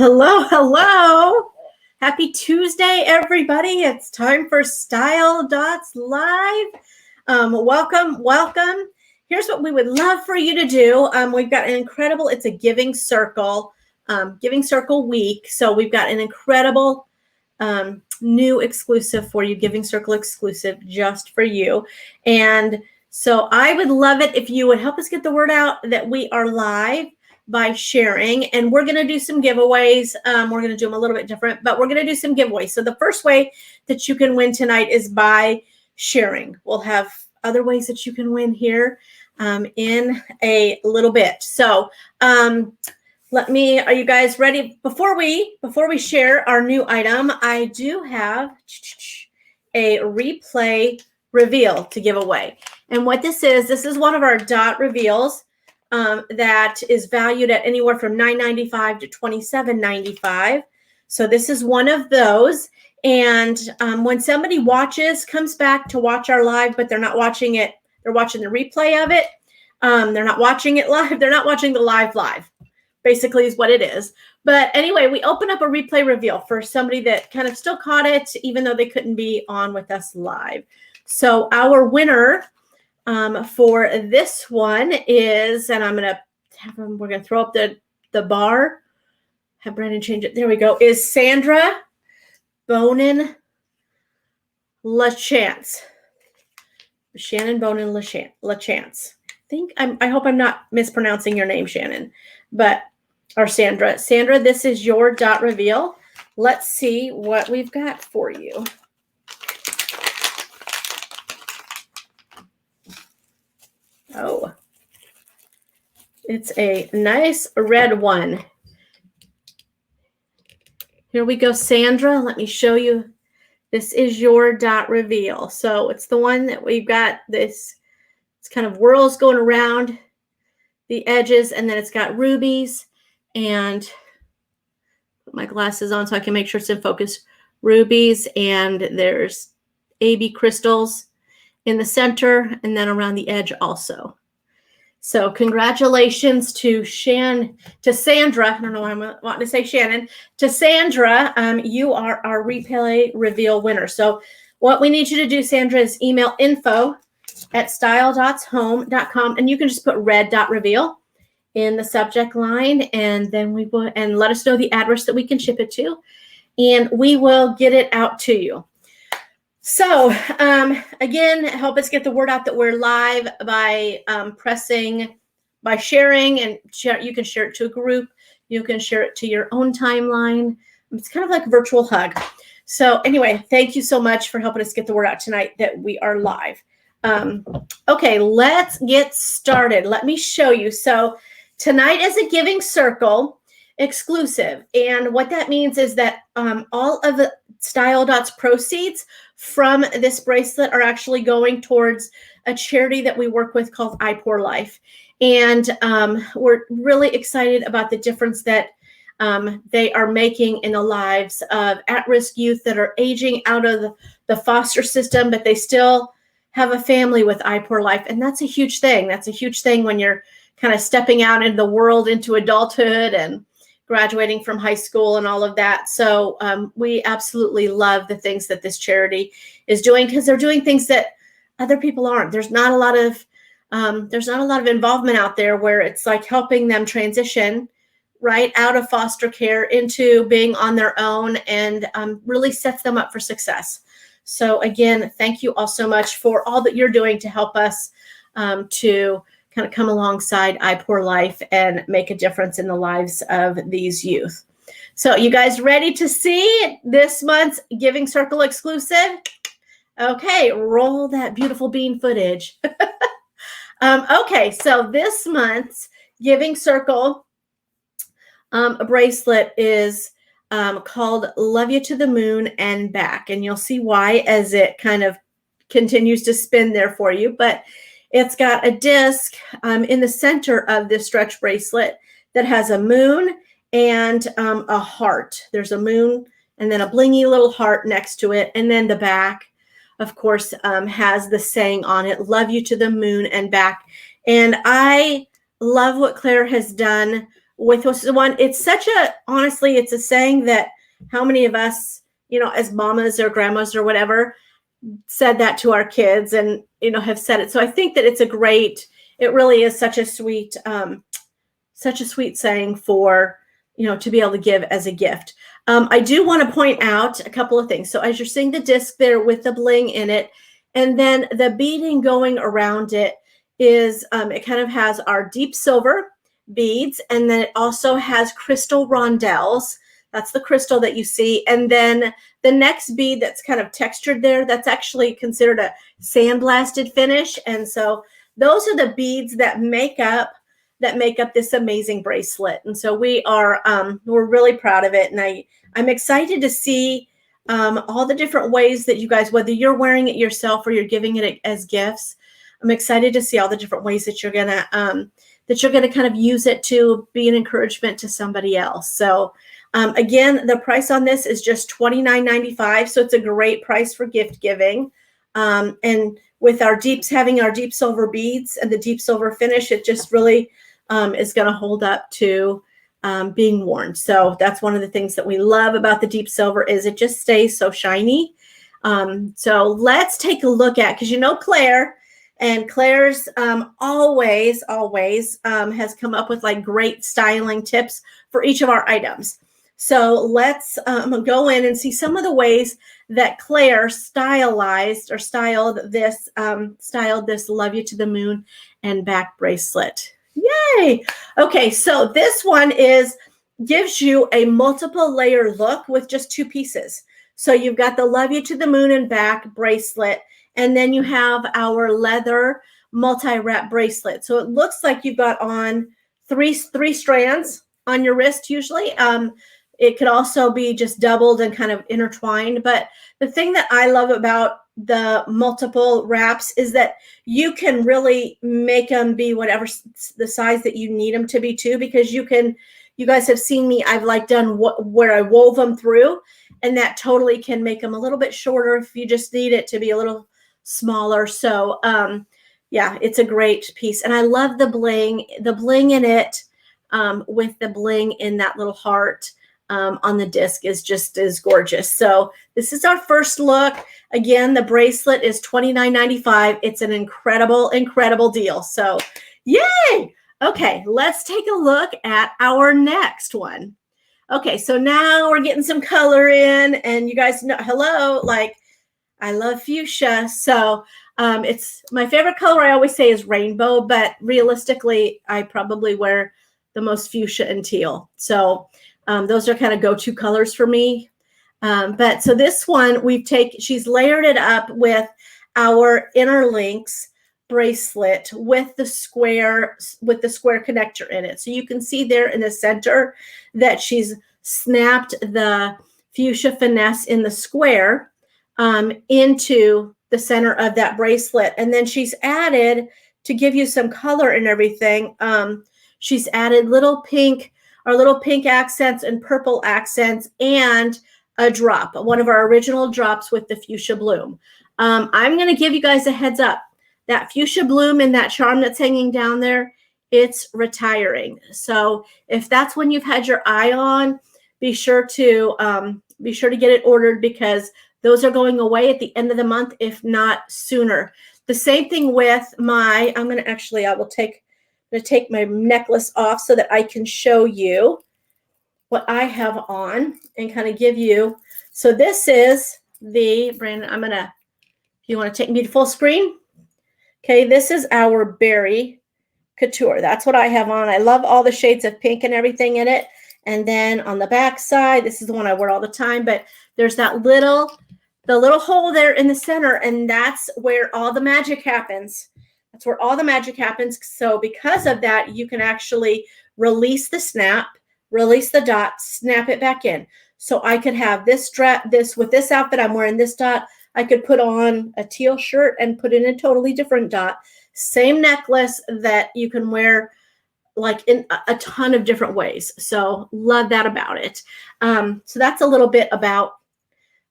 Hello, hello. Happy Tuesday, everybody. It's time for Style Dots Live. Welcome. Here's what we would love for you to do. We've got an incredible, it's a giving circle week. So we've got an incredible new exclusive for you, Giving Circle exclusive just for you. And so I would love it if you would help us get the word out that we are live by sharing, and we're going to do some giveaways. We're going to do them a little bit different, but we're going to do some giveaways. So the first way that you can win tonight is by sharing. We'll have other ways that you can win here in a little bit. So are you guys ready? Before we share our new item, I do have a replay reveal to give away. And what this is one of our dot reveals. That is valued at anywhere from $9.95 to $27.95. So this is one of those. And when somebody comes back to watch our live, but they're not watching it, they're watching the replay of it. They're not watching it live. They're not watching the live, basically is what it is. But anyway, we open up a replay reveal for somebody that kind of still caught it, even though they couldn't be on with us live. So our winner for this one is, and we're going to throw up the bar, have Brandon change it. There we go. Is Sandra Bonin LaChance. Shannon Bonin LaChance. I hope I'm not mispronouncing your name, Shannon, or Sandra. Sandra, this is your dot reveal. Let's see what we've got for you. Oh, it's a nice red one. Here we go, Sandra. Let me show you. This is your dot reveal. So it's the one that we've got this, it's kind of whirls going around the edges, and then it's got rubies, and put my glasses on so I can make sure it's in focus. Rubies, and there's AB crystals in the center, and then around the edge also. So congratulations to Sandra. I don't know why I'm wanting to say Shannon. To Sandra, you are our replay reveal winner. So what we need you to do, Sandra, is email info@styledots.home.com, and you can just put red.reveal in the subject line, and then and let us know the address that we can ship it to, and we will get it out to you. So again, help us get the word out that we're live by sharing, and you can share it to a group. You can share it to your own timeline. It's kind of like a virtual hug. So anyway, thank you so much for helping us get the word out tonight that we are live. Okay, let's get started. Let me show you. So tonight is a Giving Circle exclusive. And what that means is that all of the Style Dots proceeds from this bracelet are actually going towards a charity that we work with called I Pour Life. And we're really excited about the difference that they are making in the lives of at-risk youth that are aging out of the foster system, but they still have a family with I Pour Life. And that's a huge thing. That's a huge thing when you're kind of stepping out into the world, into adulthood, and graduating from high school and all of that. So we absolutely love the things that this charity is doing, because they're doing things that other people aren't. There's not a lot of involvement out there where it's like helping them transition right out of foster care into being on their own, and really sets them up for success. So again, thank you all so much for all that you're doing to help us to kind of come alongside I Pour Life and make a difference in the lives of these youth. So you guys ready to see this month's Giving Circle exclusive? Okay, roll that beautiful bean footage. Okay, so this month's Giving Circle bracelet is called Love You to the Moon and Back. And you'll see why as it kind of continues to spin there for you. But it's got a disc in the center of this stretch bracelet that has a moon and a heart. There's a moon and then a blingy little heart next to it. And then the back, of course, has the saying on it, Love You to the Moon and Back. And I love what Claire has done with this one. It's honestly, it's a saying that how many of us, as mamas or grandmas or whatever, said that to our kids and, have said it. So I think that it really is such a sweet saying for, to be able to give as a gift. I do want to point out a couple of things. So as you're seeing the disc there with the bling in it, and then the beading going around it is, it kind of has our deep silver beads, and then it also has crystal rondelles. That's the crystal that you see. And then the next bead that's kind of textured there, that's actually considered a sandblasted finish. And so those are the beads that make up this amazing bracelet. And so we're really proud of it. And I'm excited to see all the different ways that you guys, whether you're wearing it yourself or you're giving it as gifts, I'm excited to see all the different ways that you're gonna kind of use it to be an encouragement to somebody else. So again, the price on this is just $29.95. So it's a great price for gift giving. And with having our deep silver beads and the deep silver finish, it just really is going to hold up to being worn. So that's one of the things that we love about the deep silver is it just stays so shiny. So let's take a look at, because Claire, and Claire's always has come up with like great styling tips for each of our items. So let's go in and see some of the ways that Claire styled this Love You to the Moon and back bracelet. Yay! Okay, so this one gives you a multiple layer look with just two pieces. So you've got the Love You to the Moon and back bracelet, and then you have our leather multi-wrap bracelet. So it looks like you've got on three strands on your wrist usually. It could also be just doubled and kind of intertwined. But the thing that I love about the multiple wraps is that you can really make them be whatever the size that you need them to be too, because you guys have seen me, I've like done where I wove them through, and that totally can make them a little bit shorter if you just need it to be a little smaller. So yeah, it's a great piece. And I love the bling in it with the bling in that little heart on the disc is gorgeous. So this is our first look. Again, the bracelet is $29.95. It's an incredible deal. So yay! Okay, let's take a look at our next one. Okay, so now we're getting some color in, and you guys know, hello, like I love fuchsia. So it's my favorite color. I always say is rainbow, but realistically, I probably wear the most fuchsia and teal. So those are kind of go-to colors for me. But so this one she's layered it up with our Interlinks bracelet with the square connector in it. So you can see there in the center that she's snapped the fuchsia finesse in the square into the center of that bracelet. And then she's added, to give you some color and everything, she's added little pink accents and purple accents and a drop, one of our original drops with the fuchsia bloom. I'm going to give you guys a heads up. That fuchsia bloom and that charm that's hanging down there, it's retiring. So if that's when you've had your eye on, be sure to get it ordered, because those are going away at the end of the month, if not sooner. The same thing with I will take my necklace off so that I can show you what I have on and kind of give you. So this is Brandon, if you want to take me to full screen. Okay, this is our Berry Couture. That's what I have on. I love all the shades of pink and everything in it. And then on the back side, this is the one I wear all the time, but there's the little hole there in the center, and that's where all the magic happens. That's where all the magic happens. So because of that, you can actually release the snap, release the dot, snap it back in. So I could have this with this outfit, I'm wearing this dot. I could put on a teal shirt and put in a totally different dot. Same necklace that you can wear like in a ton of different ways. So love that about it. So that's a little bit about,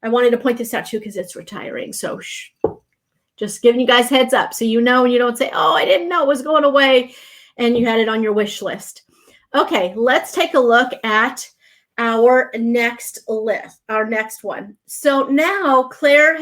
I wanted to point this out too because it's retiring. So just giving you guys heads up so you know, and you don't say, oh, I didn't know it was going away and you had it on your wish list. Okay, let's take a look at our next list, our next one. So now Claire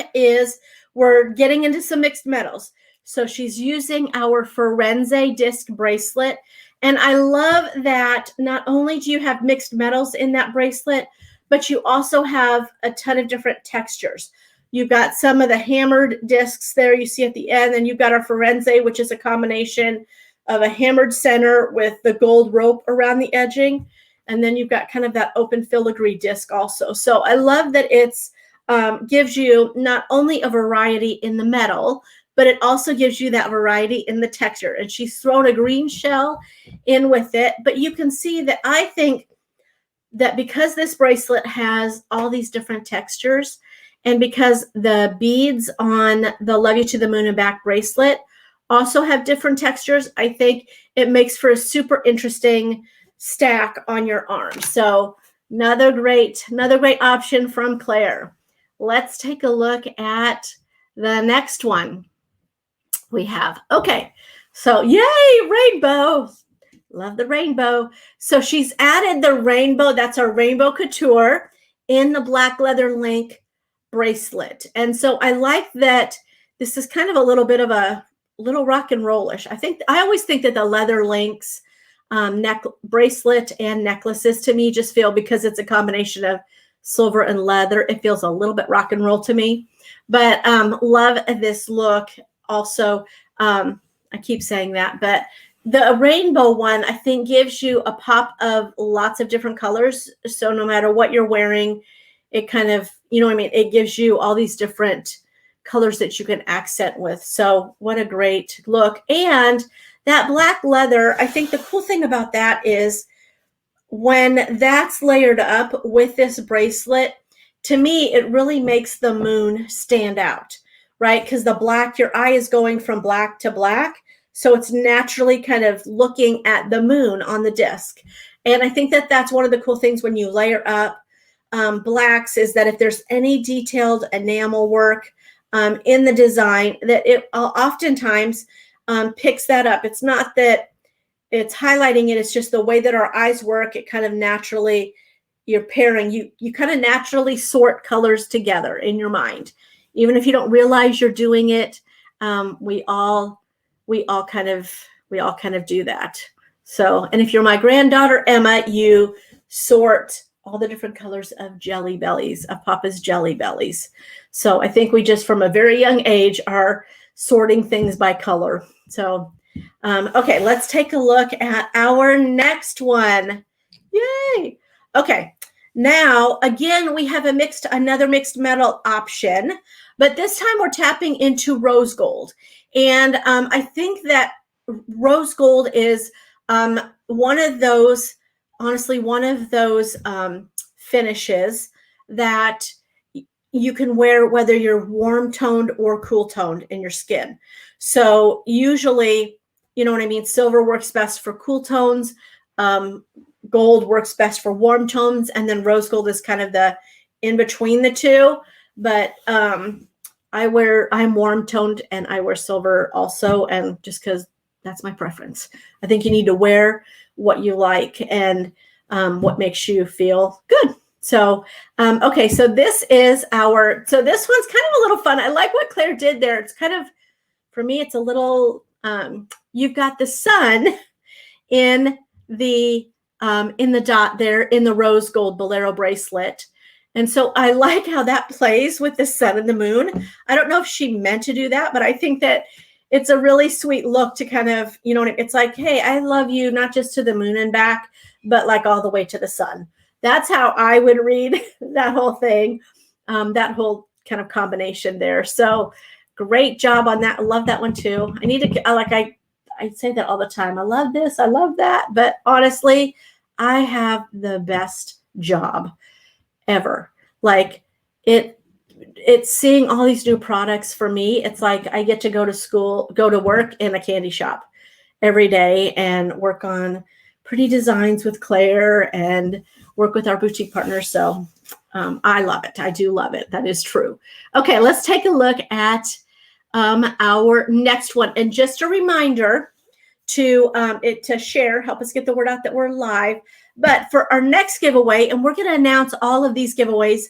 we're getting into some mixed metals. So she's using our Firenze disc bracelet. And I love that not only do you have mixed metals in that bracelet, but you also have a ton of different textures. You've got some of the hammered discs there you see at the end, and you've got our Firenze, which is a combination of a hammered center with the gold rope around the edging. And then you've got kind of that open filigree disc also. So I love that it's gives you not only a variety in the metal, but it also gives you that variety in the texture. And she's thrown a green shell in with it. But you can see that I think that because this bracelet has all these different textures, and because the beads on the Love You to the Moon and Back bracelet also have different textures, I think it makes for a super interesting stack on your arm. So another great option from Claire. Let's take a look at the next one we have. Okay, so yay, rainbow. Love the rainbow. So she's added the rainbow. That's our rainbow couture in the black leather link bracelet. And so I like that this is kind of a little bit of a little rock and rollish. I always think that the leather links bracelet and necklaces to me just feel, because it's a combination of silver and leather, it feels a little bit rock and roll to me. But love this look also. I keep saying that, but the rainbow one, I think, gives you a pop of lots of different colors. So no matter what you're wearing, it kind of, you know what I mean? It gives you all these different colors that you can accent with. So what a great look. And that black leather, I think the cool thing about that is when that's layered up with this bracelet, to me, it really makes the moon stand out, right? Because the black, your eye is going from black to black. So it's naturally kind of looking at the moon on the disc. And I think that that's one of the cool things when you layer up blacks, is that if there's any detailed enamel work in the design, that it oftentimes picks that up. It's not that it's highlighting it, it's just the way that our eyes work. It kind of naturally, you're pairing, you kind of naturally sort colors together in your mind. Even if you don't realize you're doing it, we all kind of do that. So, and if you're my granddaughter, Emma, you sort all the different colors of Jelly Bellies, of Papa's Jelly Bellies. So I think we just from a very young age are sorting things by color. So, okay, let's take a look at our next one. Yay. Okay. Now, again, we have another mixed metal option, but this time we're tapping into rose gold. And I think that rose gold is one of those finishes that you can wear whether you're warm toned or cool toned in your skin. So usually, you know what I mean? Silver works best for cool tones. Gold works best for warm tones. And then rose gold is kind of the in between the two. But I'm warm toned and I wear silver also. And just because that's my preference. I think you need to wear what you like and what makes you feel good. So, okay, so this one's kind of a little fun. I like what Claire did there. It's kind of, for me, it's a little, you've got the sun in the dot there in the rose gold bolero bracelet. And so I like how that plays with the sun and the moon. I don't know if she meant to do that, but I think that it's a really sweet look to kind of, you know, it's like, hey, I love you, not just to the moon and back, but like all the way to the sun. That's how I would read that whole thing, that whole kind of combination there. So great job on that. I love that one too. I say that all the time. I love this. I love that. But honestly, I have the best job ever. Like it's seeing all these new products for me. It's like I get to go to work in a candy shop every day and work on pretty designs with Claire and work with our boutique partners. So I love it. I do love it. That is true. Okay, let's take a look at our next one. And just a reminder, to share, help us get the word out that we're live. But for our next giveaway, and we're going to announce all of these giveaways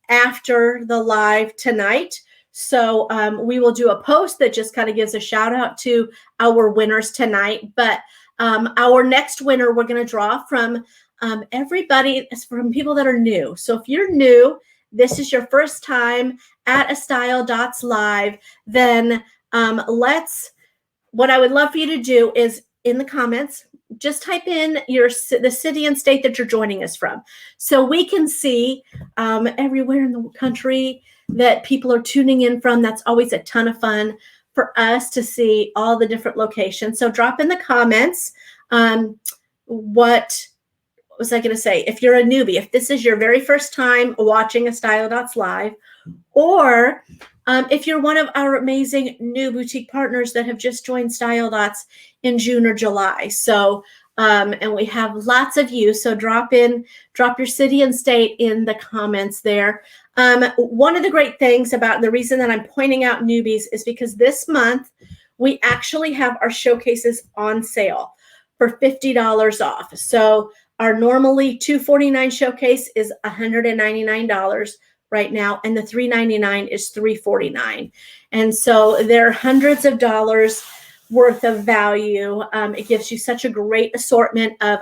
after the live tonight. So we will do a post that just kind of gives a shout out to our winners tonight. But our next winner, we're going to draw from everybody, from people that are new. So if you're new, this is your first time at A Style Dots Live, then what I would love for you to do is in the comments, just type in the city and state that you're joining us from, so we can see everywhere in the country that people are tuning in from. That's always a ton of fun for us to see all the different locations. So drop in the comments. What was I going to say? If you're a newbie, if this is your very first time watching A Style Dots Live, or if you're one of our amazing new boutique partners that have just joined Style Dots in June or July. So, and we have lots of you. So drop your city and state in the comments there. One of the great things about the reason that I'm pointing out newbies is because this month we actually have our showcases on sale for $50 off. So our normally $249 showcase is $199 right now, and the $399 is $349. And so there are hundreds of dollars worth of value. It gives you such a great assortment of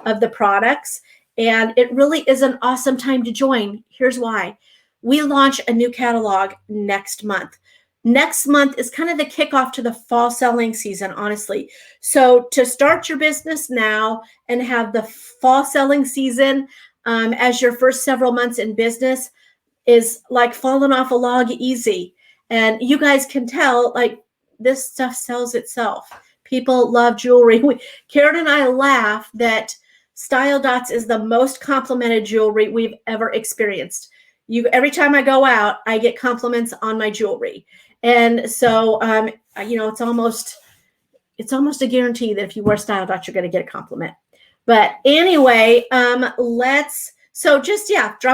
the products, and it really is an awesome time to join. Here's why. We launch a new catalog next month. Next month is kind of the kickoff to the fall selling season, honestly. So to start your business now and have the fall selling season as your first several months in business is like falling off a log easy. And you guys can tell, like, this stuff sells itself. People love jewelry. Karen and I laugh that Style Dots is the most complimented jewelry we've ever experienced. Every time I go out, I get compliments on my jewelry. And so, it's almost a guarantee that if you wear Style Dots, you're going to get a compliment. But anyway, drop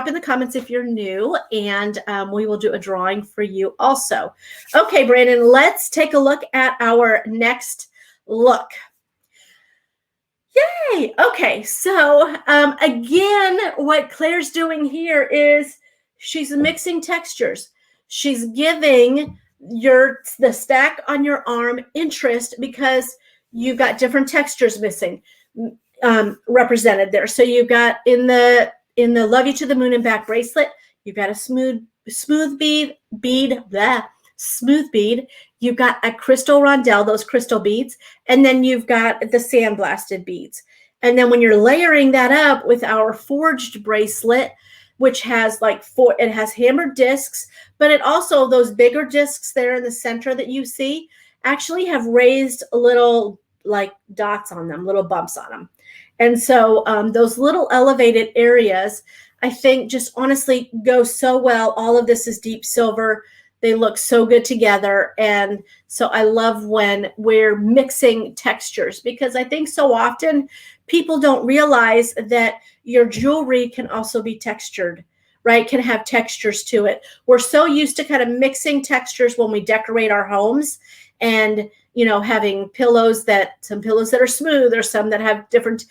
in the comments if you're new, and we will do a drawing for you also. Okay, Brandon, let's take a look at our next look. Yay! Okay, so again, what Claire's doing here is she's mixing textures. She's giving the stack on your arm interest because you've got different textures missing, represented there. So you've got in the Love You to the Moon and Back bracelet, you've got a smooth bead. You've got a crystal rondelle, those crystal beads, and then you've got the sandblasted beads. And then when you're layering that up with our forged bracelet, which has it has hammered discs, but it also, those bigger discs there in the center that you see actually have raised little dots on them, little bumps on them. And so those little elevated areas, I think, just honestly go so well. All of this is deep silver. They look so good together. And so I love when we're mixing textures, because I think so often people don't realize that your jewelry can also be textured, right? Can have textures to it. We're so used to kind of mixing textures when we decorate our homes, and having some pillows that are smooth, or some that have different,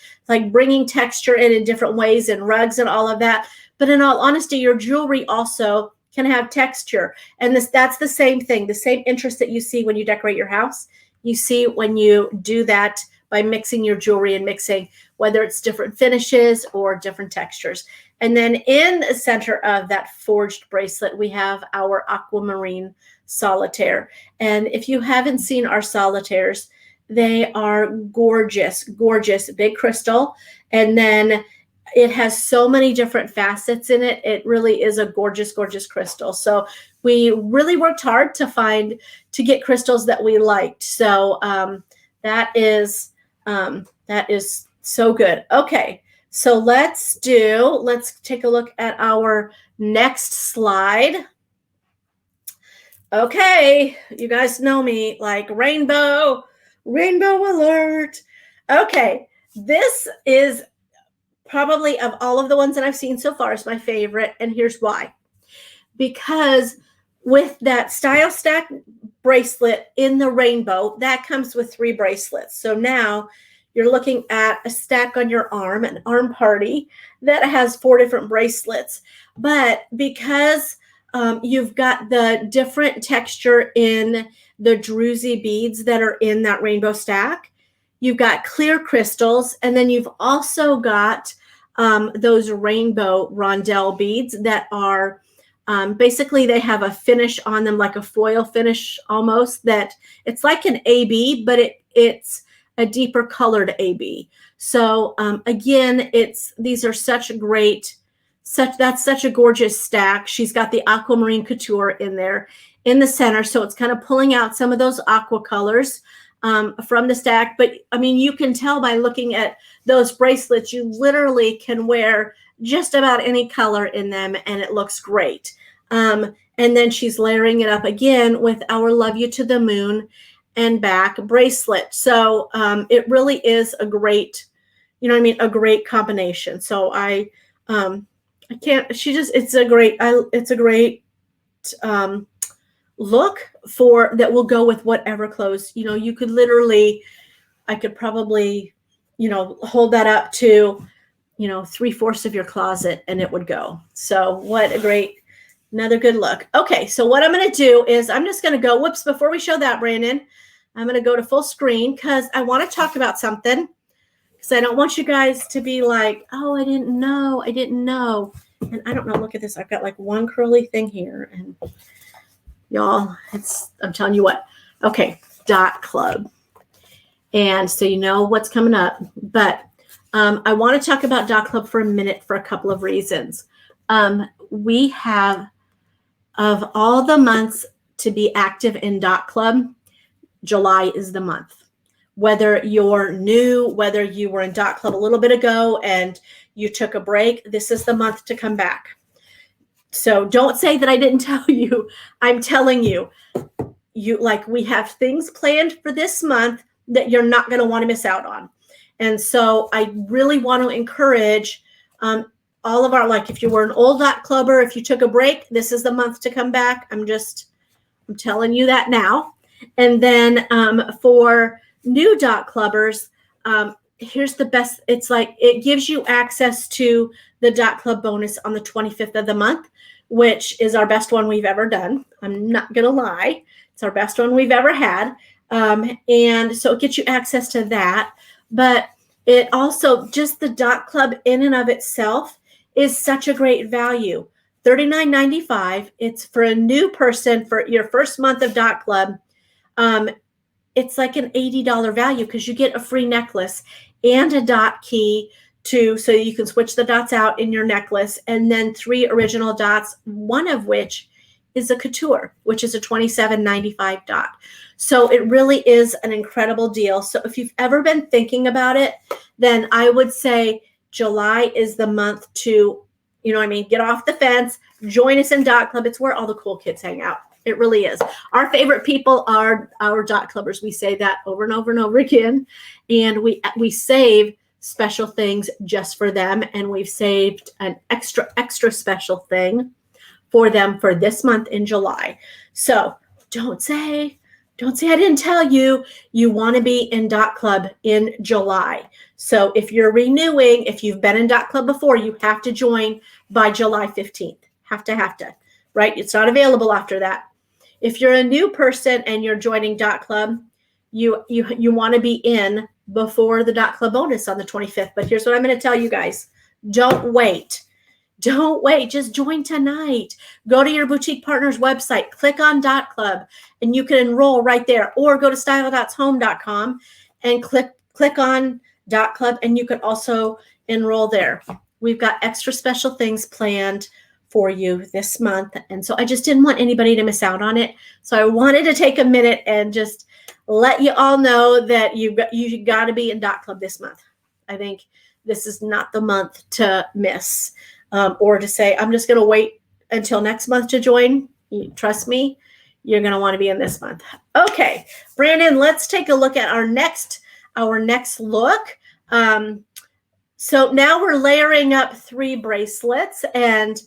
bringing texture in different ways, and rugs and all of that. But in all honesty, your jewelry also can have texture. And that's the same thing, the same interest that you see when you decorate your house, you see when you do that by mixing your jewelry and mixing, whether it's different finishes or different textures. And then in the center of that forged bracelet, we have our aquamarine solitaire. And if you haven't seen our solitaires, they are gorgeous, gorgeous, big crystal. And then it has so many different facets in it. It really is a gorgeous, gorgeous crystal. So we really worked hard to get crystals that we liked. So that is so good. Okay, so let's take a look at our next slide. Okay, you guys know me, rainbow alert. Okay, this is probably, of all of the ones that I've seen so far, is my favorite, and here's why. Because with that style stack bracelet in the rainbow. That comes with 3 bracelets. So now you're looking at a stack on your arm, an arm party that has 4 different bracelets. But because you've got the different texture in the druzy beads that are in that rainbow stack, you've got clear crystals, and then you've also got those rainbow rondelle beads that are basically they have a finish on them, like a foil finish almost, that it's like an AB, but it's a deeper colored AB. So again, these are that's such a gorgeous stack. She's got the aquamarine couture in there in the center, so it's kind of pulling out some of those aqua colors from the stack. But I mean, you can tell by looking at those bracelets, you literally can wear just about any color in them, and it looks great. And then she's layering it up again with our Love You to the Moon and Back bracelet. So it really is a great, a great combination. So it's a great look that will go with whatever clothes. You could literally, I could probably, hold that up to, 3/4 of your closet and it would go. So another good look. Okay, so what I'm going to do is I'm just going to go, before we show that, Brandon, I'm going to go to full screen because I want to talk about something, because I don't want you guys to be like, oh, I didn't know. And I don't know, look at this. I've got like one curly thing here, and y'all, I'm telling you what. Okay, Dot Club. And so you know what's coming up, but I want to talk about Dot Club for a minute for a couple of reasons. We have, of all the months to be active in Dot Club, July is the month. Whether you're new, whether you were in Dot Club a little bit ago and you took a break, this is the month to come back. So don't say that I didn't tell you. I'm telling you, we have things planned for this month that you're not going to want to miss out on. And so I really want to encourage all of our, if you were an old Dot Clubber, if you took a break, this is the month to come back. I'm telling you that now. And then for new Dot Clubbers, here's the best. It's it gives you access to the Dot Club bonus on the 25th of the month, which is our best one we've ever done. I'm not going to lie. It's our best one we've ever had. And so it gets you access to that. But it also, just the Dot Club in and of itself is such a great value. $39.95. It's for a new person for your first month of Dot Club. It's like an $80 value because you get a free necklace and a dot key so you can switch the dots out in your necklace, and then 3 original dots, one of which is a couture, which is a $27.95 dot. So it really is an incredible deal. So if you've ever been thinking about it, then I would say July is the month to, get off the fence, join us in Dot Club. It's where all the cool kids hang out. It really is. Our favorite people are our Dot Clubbers. We say that over and over and over again. And we save special things just for them. And we've saved an extra special thing for them for this month in July. So don't say I didn't tell you. You want to be in Dot Club in July. So if you're renewing, if you've been in Dot Club before, you have to join by July 15th. Have to, right? It's not available after that. If you're a new person and you're joining Dot Club, you want to be in before the Dot Club bonus on the 25th. But here's what I'm going to tell you guys. Don't wait. Just join tonight. Go to your boutique partner's website, click on Dot Club, and you can enroll right there. Or go to styledots.home.com and click on Dot Club, and you can also enroll there. We've got extra special things planned for you this month. And so I just didn't want anybody to miss out on it. So I wanted to take a minute and just let you all know that you got to be in Dot Club this month. I think this is not the month to miss, or to say, I'm just going to wait until next month to join. Trust me, you're going to want to be in this month. Okay, Brandon, let's take a look at our next look. So now we're layering up 3 bracelets, and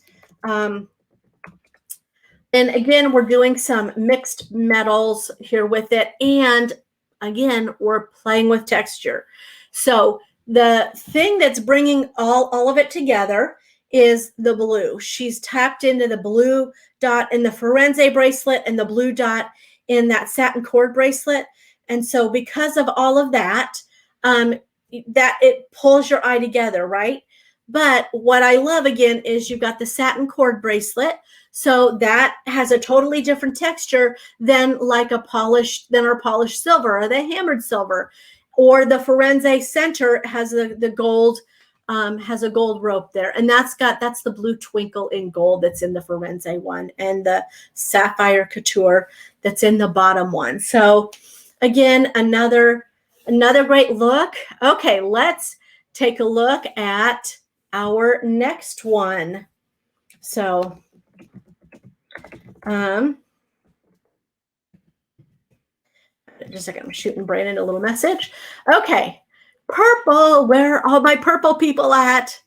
And again, we're doing some mixed metals here with it. And again, we're playing with texture. So the thing that's bringing all of it together is the blue. She's tapped into the blue dot in the Firenze bracelet and the blue dot in that satin cord bracelet. And so because of all of that, that it pulls your eye together, right? But what I love again is you've got the satin cord bracelet. So that has a totally different texture than like our polished silver or the hammered silver, or the Firenze center has the gold, has a gold rope there. And that's the blue twinkle in gold that's in the Firenze one, and the sapphire couture that's in the bottom one. So again, another great look. Okay, let's take a look at our next one. So just a second, I'm shooting Brandon a little message. Okay, purple. Where are all my purple people at?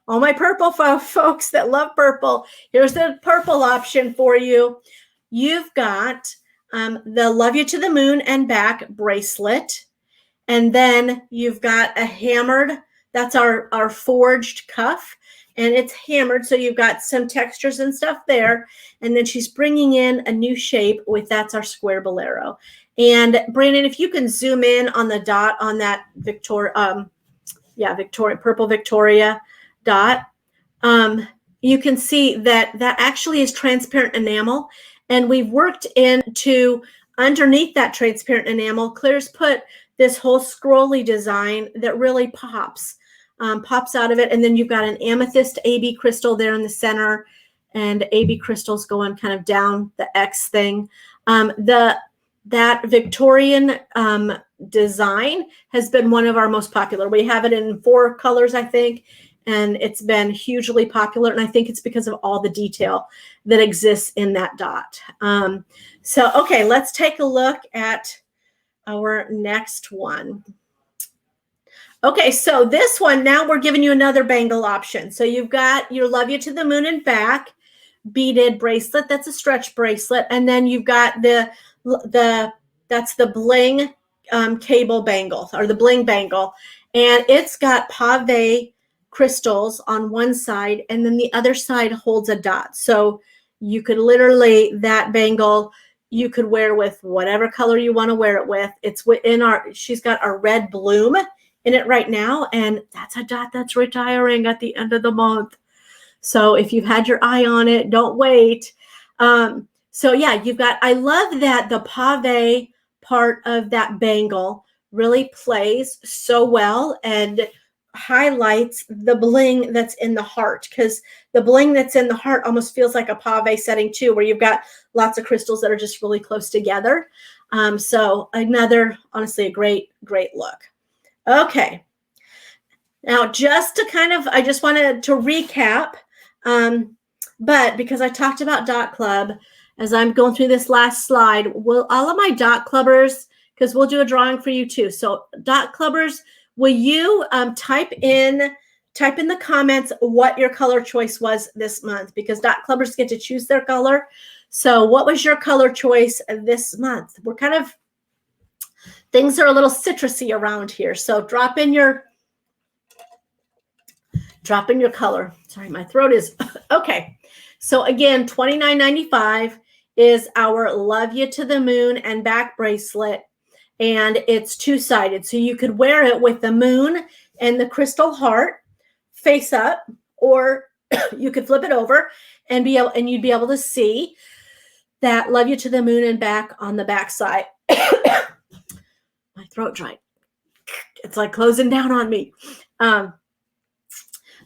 All my purple folks that love purple. Here's the purple option for you. You've got the Love You to the Moon and Back bracelet. And then you've got a hammered, that's our forged cuff. And it's hammered, so you've got some textures and stuff there. And then she's bringing in a new shape with, that's our square bolero. And Brandon, if you can zoom in on the dot on that Purple Victoria dot, you can see that actually is transparent enamel. And we've worked into underneath that transparent enamel, Claire's put this whole scrolly design that really pops out of it. And then you've got an amethyst AB crystal there in the center, and AB crystals going kind of down the X thing. That Victorian design has been one of our most popular. We have it in 4 colors, I think, and it's been hugely popular. And I think it's because of all the detail that exists in that dot. So, okay, let's take a look at our next one. Okay, so this one, now we're giving you another bangle option. So you've got your Love You to the Moon and Back beaded bracelet. That's a stretch bracelet. And then you've got that's the bling cable bangle, or the bling bangle. And it's got pave crystals on one side, and then the other side holds a dot. So you could literally, that bangle, you could wear with whatever color you want to wear it with. It's within she's got a red bloom in it right now, and that's a dot that's retiring at the end of the month. So if you've had your eye on it, don't wait. So yeah, you've got, I love that the pave part of that bangle really plays so well and highlights the bling that's in the heart, because the bling that's in the heart almost feels like a pave setting too, where you've got lots of crystals that are just really close together. So another, honestly, a great look. Okay. Now, just to kind of, I just wanted to recap, but because I talked about Dot Club, as I'm going through this last slide, will all of my Dot Clubbers, because we'll do a drawing for you too. So Dot Clubbers, will you type in the comments what your color choice was this month, because Dot Clubbers get to choose their color. So what was your color choice this month? We're kind of, things are a little citrusy around here. So drop in your color. Sorry, my throat is, okay. So again, $29.95 is our Love You to the Moon and Back bracelet. And it's 2-sided. So you could wear it with the moon and the crystal heart face up, or you could flip it over and you'd be able to see that Love You to the Moon and Back on the back side. My throat dried. It's like closing down on me.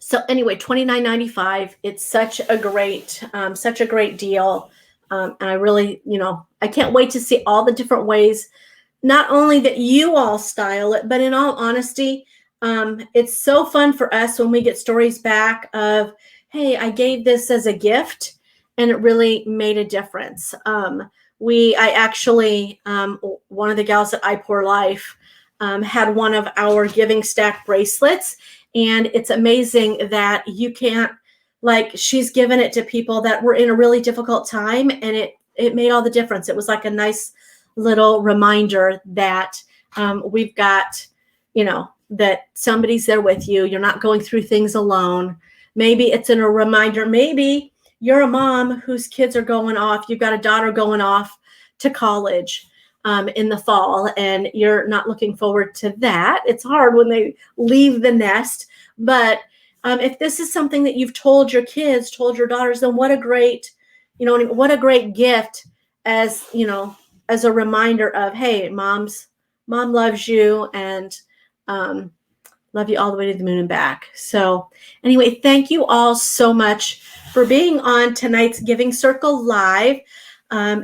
So anyway, $29.95. It's such a great deal. And I really, I can't wait to see all the different ways, not only that you all style it, but in all honesty, it's so fun for us when we get stories back of, hey, I gave this as a gift and it really made a difference. I actually, one of the gals at I Pour Life had one of our giving stack bracelets, and it's amazing that you can't like she's given it to people that were in a really difficult time, and it made all the difference. It was like a nice little reminder that we've got, that somebody's there with you. You're not going through things alone. Maybe it's in a reminder. Maybe you're a mom whose kids are going off. You've got a daughter going off to college in the fall, and you're not looking forward to that. It's hard when they leave the nest. But if this is something that you've told your kids, told your daughters, then what a great gift as, as a reminder of, hey, mom loves you, and love you all the way to the moon and back. So anyway, thank you all so much for being on tonight's Giving Circle Live.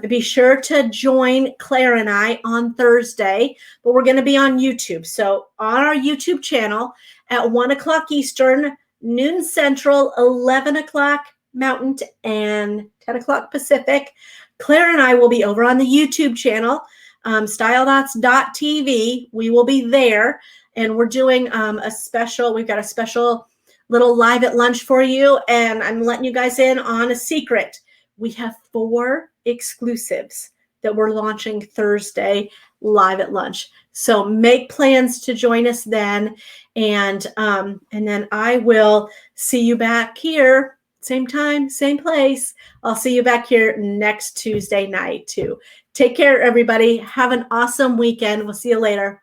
Be sure to join Claire and I on Thursday, but we're going to be on YouTube. So on our YouTube channel at 1 o'clock Eastern, noon Central, 11 o'clock Mountain, and 10 o'clock Pacific, Claire and I will be over on the YouTube channel, StyleDots.tv. We will be there, and we're doing we've got a special little live at lunch for you, and I'm letting you guys in on a secret. We have 4 exclusives that we're launching Thursday live at lunch. So make plans to join us then, and then I will see you back here, same time, same place. I'll see you back here next Tuesday night too. Take care, everybody. Have an awesome weekend. We'll see you later.